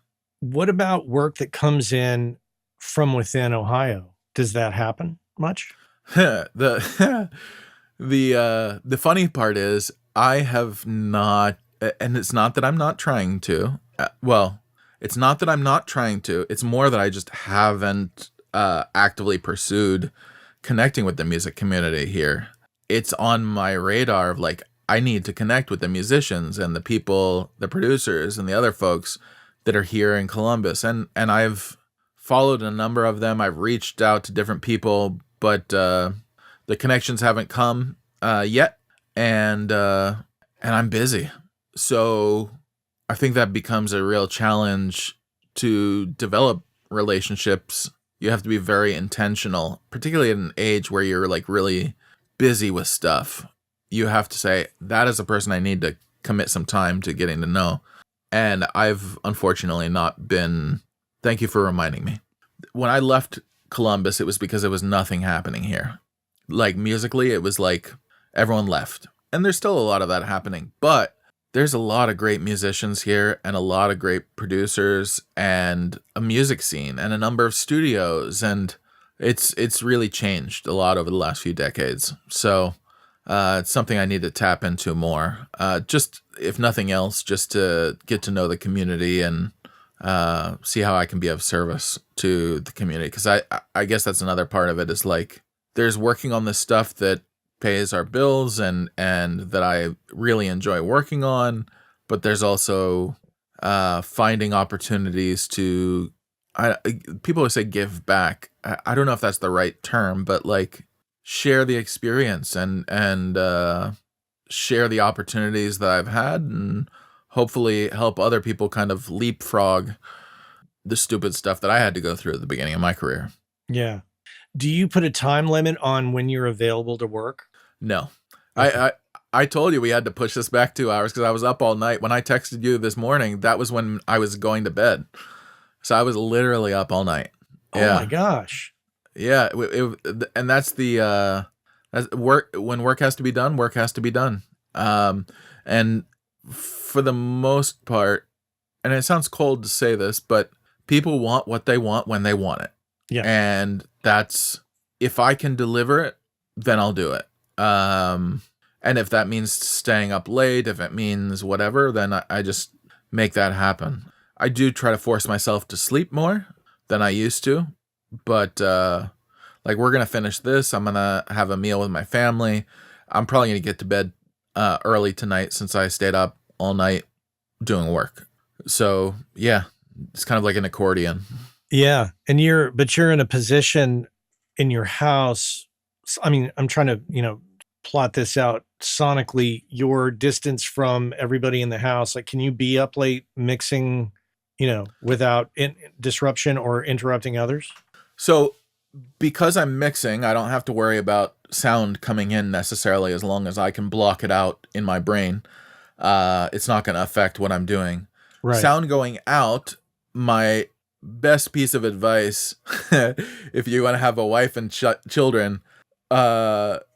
What about work that comes in from within Ohio? Does that happen much? the the funny part is I have not, and it's not that I'm not trying to. Well, It's not that I'm not trying to. It's more that I just haven't actively pursued connecting with the music community here. It's on my radar of like, I need to connect with the musicians and the people, the producers and the other folks that are here in Columbus. And I've followed a number of them. I've reached out to different people, but the connections haven't come yet. And I'm busy. So I think that becomes a real challenge to develop relationships. You have to be very intentional, particularly at an age where you're like really busy with stuff. You have to say, that is a person I need to commit some time to getting to know. And I've unfortunately not been. Thank you for reminding me. When I left Columbus, it was because there was nothing happening here. Like musically, it was like everyone left. And there's still a lot of that happening. But there's a lot of great musicians here and a lot of great producers and a music scene and a number of studios. And it's really changed a lot over the last few decades. So it's something I need to tap into more. Just, if nothing else, just to get to know the community and see how I can be of service to the community. Because I guess that's another part of it is like, there's working on this stuff that pays our bills and that I really enjoy working on, but there's also finding opportunities to people always say give back. I don't know if that's the right term, but like share the experience and share the opportunities that I've had and hopefully help other people kind of leapfrog the stupid stuff that I had to go through at the beginning of my career. Yeah. Do you put a time limit on when you're available to work? No. Okay. I told you we had to push this back 2 hours because I was up all night. When I texted you this morning, that was when I was going to bed. So I was literally up all night. Oh my gosh. Yeah. And that's that's work. When work has to be done, work has to be done. And for the most part, and it sounds cold to say this, but people want what they want when they want it. Yeah. And that's, if I can deliver it, then I'll do it. And if that means staying up late, if it means whatever, then I just make that happen. I do try to force myself to sleep more than I used to, but like we're going to finish this. I'm going to have a meal with my family. I'm probably going to get to bed early tonight since I stayed up all night doing work. So yeah, it's kind of like an accordion. Yeah. And you're in a position in your house. I mean, I'm trying to, plot this out sonically, your distance from everybody in the house. Like, can you be up late mixing, without disruption or interrupting others? So because I'm mixing, I don't have to worry about sound coming in necessarily as long as I can block it out in my brain. It's not going to affect what I'm doing. Right. Sound going out, my best piece of advice, if you want to have a wife and children,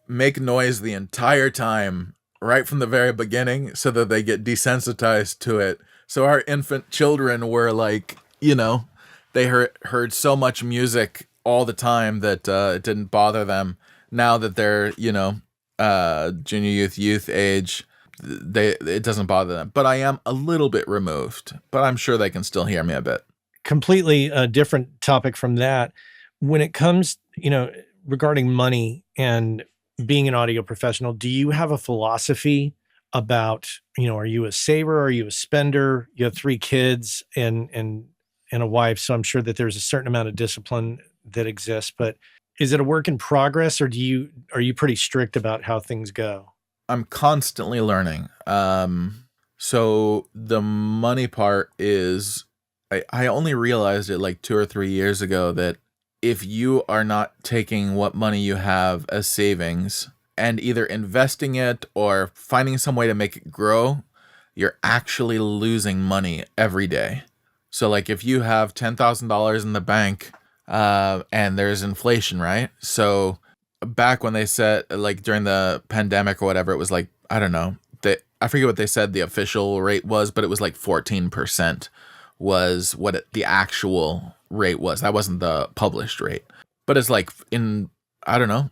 make noise the entire time, right from the very beginning, so that they get desensitized to it. So our infant children were like, they heard so much music all the time that it didn't bother them. Now that they're, junior youth age, it doesn't bother them. But I am a little bit removed, but I'm sure they can still hear me a bit. Completely a different topic from that. When it comes, regarding money and being an audio professional, do you have a philosophy about, are you a saver? Are you a spender? You have 3 kids and a wife. So I'm sure that there's a certain amount of discipline that exists, but is it a work in progress or are you pretty strict about how things go? I'm constantly learning. So the money part is, I only realized it like 2 or 3 years ago that if you are not taking what money you have as savings and either investing it or finding some way to make it grow, you're actually losing money every day. So like if you have $10,000 in the bank and there's inflation, right? So back when they said, like during the pandemic or whatever, it was like, I don't know, I forget what they said the official rate was, but it was like 14% was what the actual rate was. That wasn't the published rate. But it's like in, I don't know,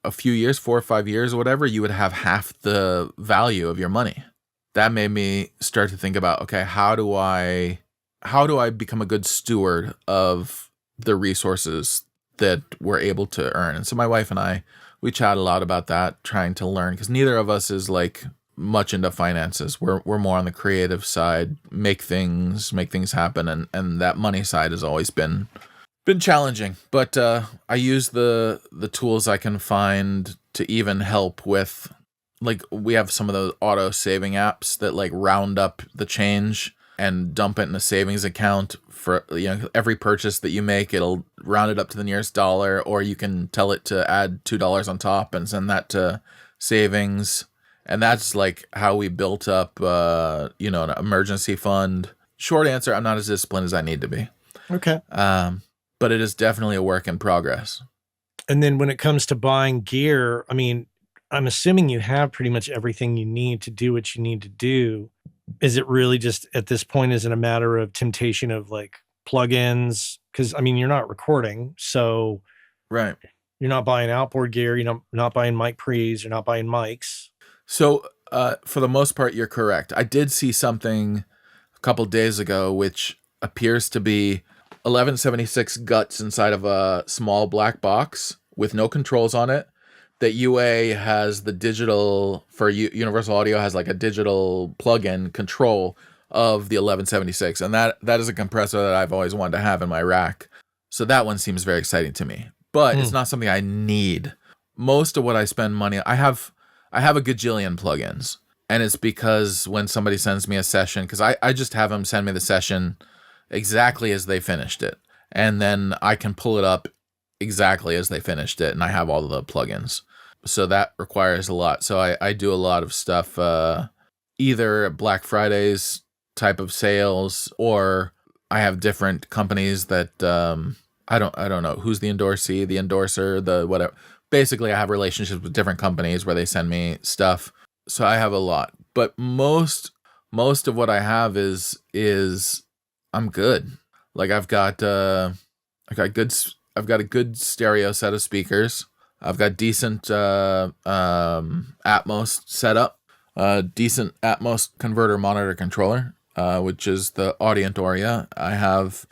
a few years, 4 or 5 years or whatever, you would have half the value of your money. That made me start to think about, okay, how do I how do I become a good steward of the resources that we're able to earn? And so my wife and I, we chat a lot about that, trying to learn, because neither of us is like much into finances. We're more on the creative side, make things happen, and that money side has always been challenging. But I use the tools I can find to even help with, like, we have some of those auto saving apps that like round up the change and dump it in a savings account for, every purchase that you make, it'll round it up to the nearest dollar, or you can tell it to add $2 on top and send that to savings. And that's like how we built up, an emergency fund. Short answer, I'm not as disciplined as I need to be. Okay. But it is definitely a work in progress. And then when it comes to buying gear, I mean, I'm assuming you have pretty much everything you need to do what you need to do. Is it really just at this point, is it a matter of temptation of like plugins? Because I mean, you're not recording, so Right. you're not buying outboard gear, you're not buying mic pre's, you're not buying mics. So for the most part, you're correct. I did see something a couple days ago, which appears to be 1176 guts inside of a small black box with no controls on it. That UA has the digital, for Universal Audio has like a digital plug-in control of the 1176. And that is a compressor that I've always wanted to have in my rack. So that one seems very exciting to me. But it's not something I need. Most of what I spend money, I have a gajillion plugins. And it's because when somebody sends me a session, because I just have them send me the session exactly as they finished it. And then I can pull it up exactly as they finished it. And I have all of the plugins. So that requires a lot. So I do a lot of stuff, either Black Fridays type of sales, or I have different companies that I don't know who's the endorsee, the endorser, the whatever. Basically, I have relationships with different companies where they send me stuff. So I have a lot. But most of what I have is I'm good. Like I've got a good stereo set of speakers. I've got decent Atmos setup, decent Atmos converter monitor controller, which is the Audient-Oria. I have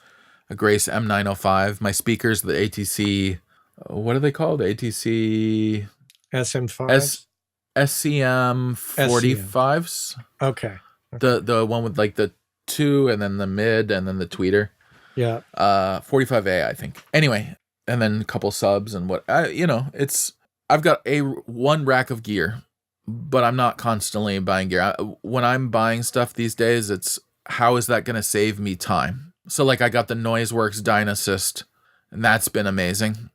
a Grace M905. My speakers, the ATC, what are they called? ATC SM5s? SCM 45s. Okay. The one with like the 2 and then the mid and then the tweeter. Yeah. 45A, I think. Anyway, and then a couple subs and I've got one rack of gear, but I'm not constantly buying gear. When I'm buying stuff these days, it's how is that going to save me time? So like I got the Noiseworks Dynassist, and that's been amazing.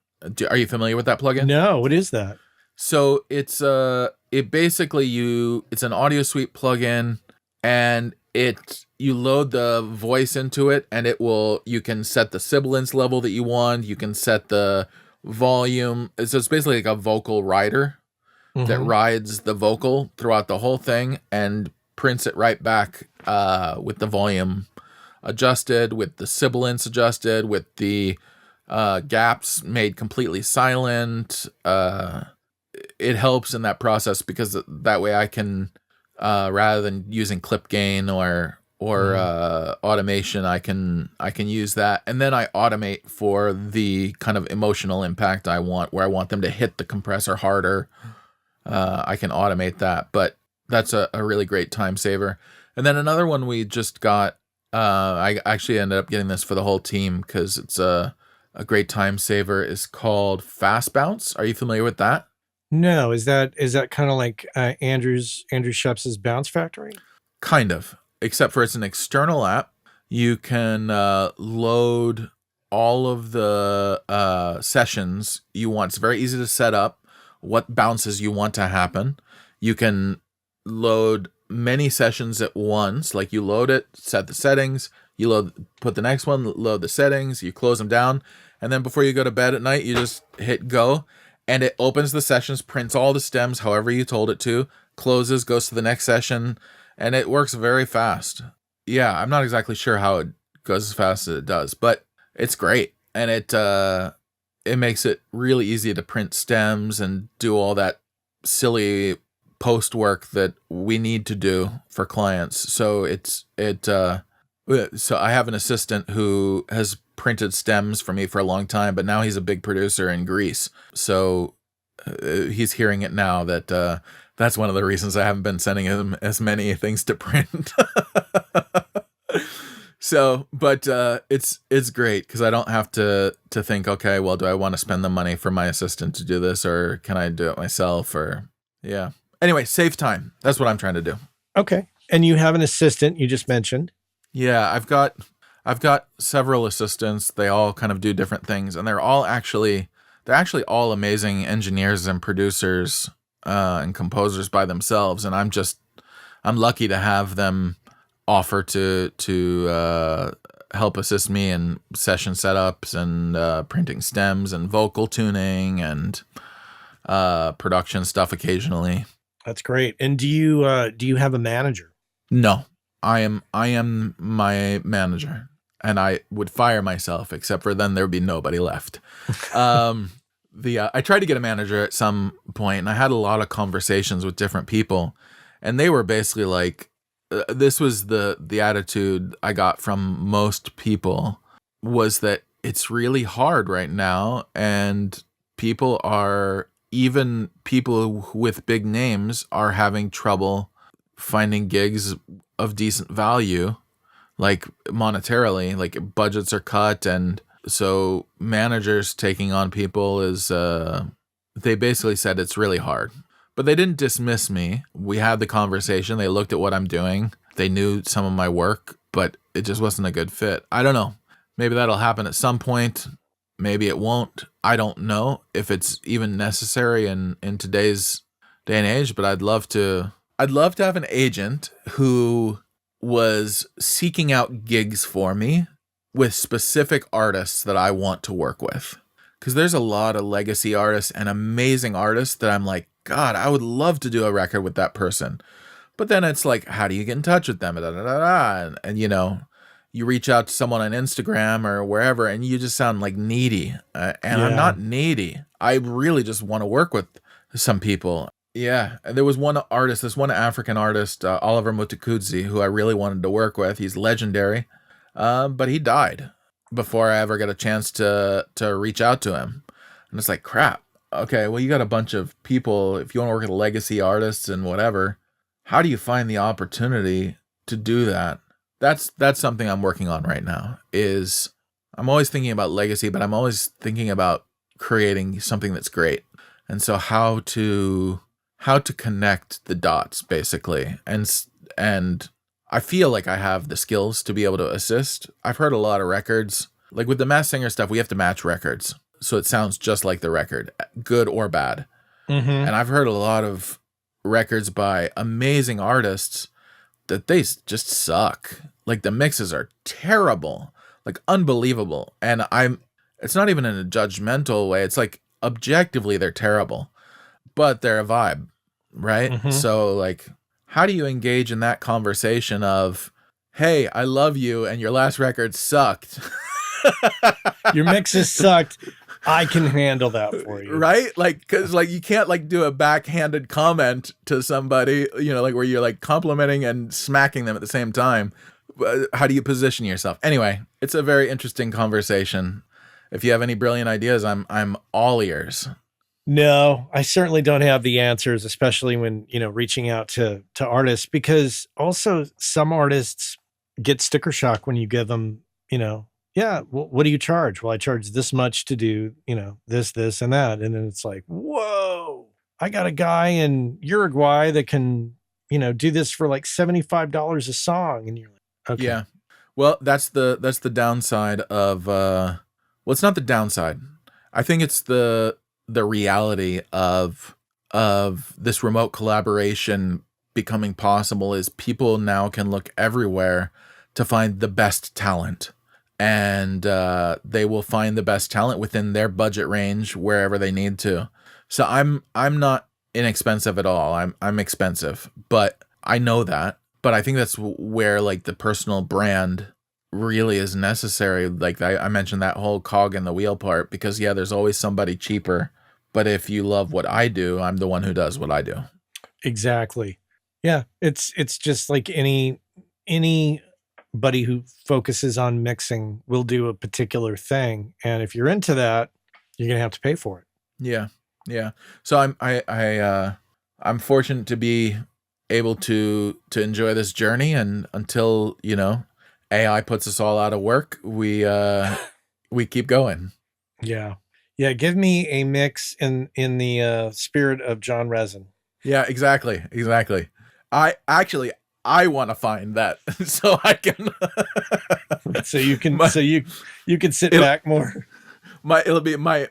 Are you familiar with that plugin? No, what is that? So it's it's an audio suite plugin, and you load the voice into it, and you can set the sibilance level that you want. You can set the volume. So it's basically like a vocal rider that rides the vocal throughout the whole thing and prints it right back with the volume adjusted, with the sibilance adjusted, with the gaps made completely silent. It helps in that process because that way I can, rather than using clip gain or automation, I can use that, and then I automate for the kind of emotional impact I want, where I want them to hit the compressor harder. I can automate that, but that's a really great time saver. And then another one we just got, I actually ended up getting this for the whole team because it's a great time saver, is called Fast Bounce. Are you familiar with that? No, is that kind of like Andrew Sheps's Bounce Factory? Kind of, except for it's an external app. You can load all of the sessions you want. It's very easy to set up what bounces you want to happen. You can load many sessions at once. Like you load it, set the settings, put the next one, load the settings, you close them down, and then before you go to bed at night, you just hit go, and it opens the sessions, prints all the stems however you told it to, closes, goes to the next session, and it works very fast. Yeah, I'm not exactly sure how it goes as fast as it does, but it's great, and it makes it really easy to print stems and do all that silly post work that we need to do for clients. So it So I have an assistant who has printed stems for me for a long time, but now he's a big producer in Greece. So he's hearing it now that that's one of the reasons I haven't been sending him as many things to print. So, but it's great because I don't have to think, okay, well, do I want to spend the money for my assistant to do this, or can I do it myself? Or yeah. Anyway, save time. That's what I'm trying to do. Okay. And you have an assistant you just mentioned. Yeah, I've got several assistants. They all kind of do different things, and they're actually all amazing engineers and producers and composers by themselves. And I'm lucky to have them offer to help assist me in session setups and printing stems and vocal tuning and production stuff occasionally. That's great. And do you have a manager? No, I am my manager, and I would fire myself, except for then there would be nobody left. I tried to get a manager at some point, and I had a lot of conversations with different people, and they were basically like, this was the attitude I got from most people, was that it's really hard right now, and even people with big names are having trouble finding gigs of decent value, like monetarily, like budgets are cut. And so managers taking on people they basically said it's really hard. But they didn't dismiss me. We had the conversation. They looked at what I'm doing. They knew some of my work, but it just wasn't a good fit. I don't know. Maybe that'll happen at some point. Maybe it won't. I don't know if it's even necessary in today's day and age, but I'd love to have an agent who was seeking out gigs for me with specific artists that I want to work with. Because there's a lot of legacy artists and amazing artists that I'm like, God, I would love to do a record with that person. But then it's like, how do you get in touch with them? And you know, you reach out to someone on Instagram or wherever, and you just sound like needy. And I'm not needy. I really just want to work with some people. Yeah. There was one artist, this one African artist, Oliver Mutukudzi, who I really wanted to work with. He's legendary. But he died before I ever got a chance to reach out to him. And it's like, crap. Okay, well, you got a bunch of people. If you want to work with legacy artists and whatever, how do you find the opportunity to do that? That's something I'm working on right now. I'm always thinking about legacy, but I'm always thinking about creating something that's great. And so how to connect the dots, basically. And I feel like I have the skills to be able to assist. I've heard a lot of records. Like with the Masked Singer stuff, we have to match records. So it sounds just like the record, good or bad. Mm-hmm. And I've heard a lot of records by amazing artists that they just suck. Like the mixes are terrible, like unbelievable. And it's not even in a judgmental way. It's like objectively they're terrible, but they're a vibe, right? Mm-hmm. So like, how do you engage in that conversation of, hey, I love you and your last record sucked. Your mixes sucked. I can handle that for you. Right? Like, cause like you can't like do a backhanded comment to somebody, you know, like where you're like complimenting and smacking them at the same time. How do you position yourself? Anyway, it's a very interesting conversation. If you have any brilliant ideas, I'm all ears. No, I certainly don't have the answers, especially when, you know, reaching out to artists, because also some artists get sticker shock when you give them, you know, yeah, well, what do you charge? Well, I charge this much to do, you know, this, and that. And then it's like, whoa, I got a guy in Uruguay that can, you know, do this for like $75 a song. And you're like, okay. Yeah. Well, that's the downside of, well, it's not the downside. I think it's the reality of this remote collaboration becoming possible is people now can look everywhere to find the best talent. And they will find the best talent within their budget range wherever they need to. So I'm not inexpensive at all. I'm expensive, but I know that. But I think that's where like the personal brand really is necessary. Like I mentioned that whole cog in the wheel part, because yeah, there's always somebody cheaper. But if you love what I do, I'm the one who does what I do. Exactly. Yeah, it's just like any buddy who focuses on mixing will do a particular thing, and if you're into that, you're gonna have to pay for it. Yeah. Yeah. So I'm fortunate to be able to enjoy this journey, and until, AI puts us all out of work, we keep going. Yeah. Yeah, give me a mix in the spirit of Jon Rezin. Yeah, exactly. Exactly. I want to find that so I can So you can my you can sit it'll, back more. it'll be my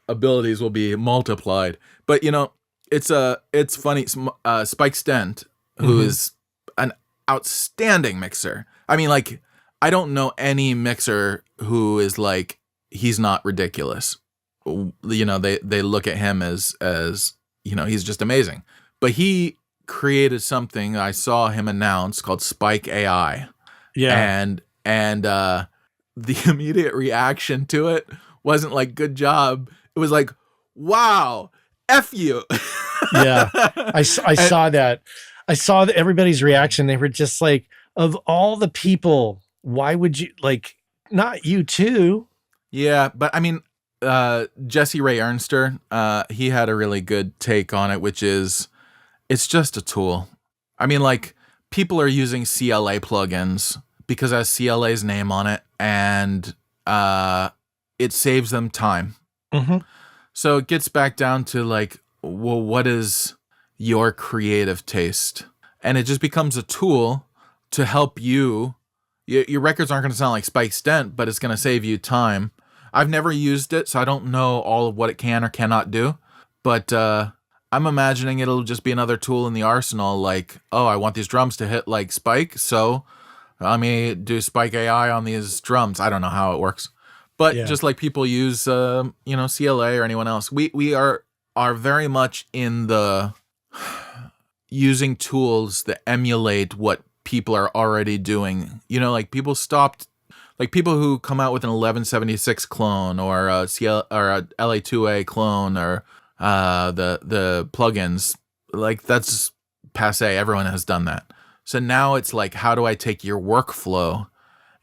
abilities will be multiplied. But it's funny. Spike Stent, who Mhm. is an outstanding mixer. I mean, like, I don't know any mixer who is like, he's not ridiculous. They look at him as he's just amazing. But he created something I saw him announce called Spike AI, Yeah. and the immediate reaction to it wasn't like good job. It was like, wow, F you. Yeah. I And saw that. I saw everybody's reaction. They were just like, of all the people, why would you, like, not you too? yeah, but I mean, Jesse Ray Ernster, he had a really good take on it, which is, it's just a tool. I mean, like, people are using CLA plugins because it has CLA's name on it, and it saves them time. Mhm. So it gets back down to, like, well, what is your creative taste? And it just becomes a tool to help you. Your records aren't going to sound like Spike Stent, but it's going to save you time. I've never used it, so I don't know all of what it can or cannot do. But I'm imagining it'll just be another tool in the arsenal. Like, oh, I want these drums to hit like Spike, so let me do Spike AI on these drums. I don't know how it works, but Yeah. just like people use, CLA or anyone else, we are very much in the using tools that emulate what people are already doing. Like, people stopped, like, people who come out with an 1176 clone, or a or a LA2A clone, or the plugins, like, that's passe. Everyone has done that. So now it's like, how do I take your workflow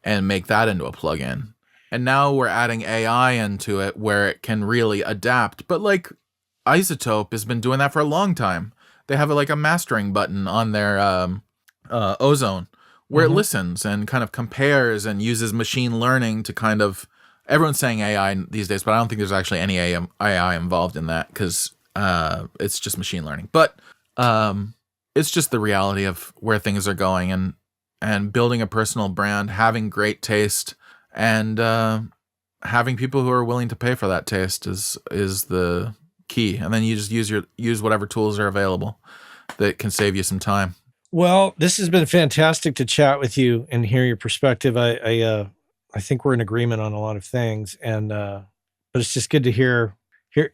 and make that into a plugin? And now we're adding AI into it where it can really adapt. But, like, Isotope has been doing that for a long time. They have like a mastering button on their Ozone, where it Mhm. listens and kind of compares and uses machine learning to kind of. Everyone's saying AI these days, but I don't think there's actually any AI involved in that, because it's just machine learning. But it's just the reality of where things are going, and building a personal brand, having great taste, and having people who are willing to pay for that taste is the key. And then you just use whatever tools are available that can save you some time. Well, this has been fantastic to chat with you and hear your perspective. I think we're in agreement on a lot of things, and but it's just good to hear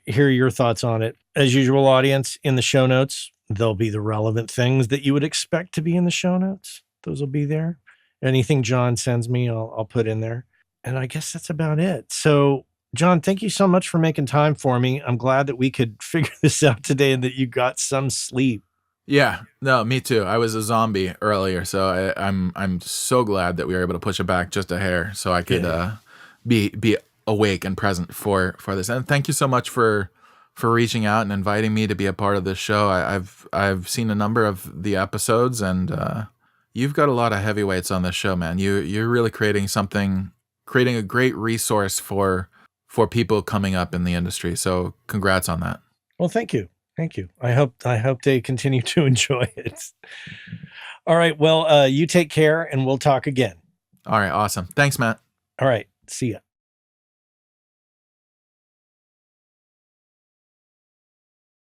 your thoughts on it. As usual, audience, in the show notes, there'll be the relevant things that you would expect to be in the show notes. Those will be there. Anything John sends me, I'll put in there. And I guess that's about it. So, John, thank you so much for making time for me. I'm glad that we could figure this out today and that you got some sleep. Yeah, no, me too. I was a zombie earlier, so I'm so glad that we were able to push it back just a hair, so I could Yeah. be awake and present for this. And thank you so much for reaching out and inviting me to be a part of this show. I've seen a number of the episodes, and you've got a lot of heavyweights on this show, man. You're really creating a great resource for people coming up in the industry. So congrats on that. Well, thank you. Thank you. I hope they continue to enjoy it. All right. Well, you take care and we'll talk again. All right, awesome. Thanks, Matt. All right. See ya.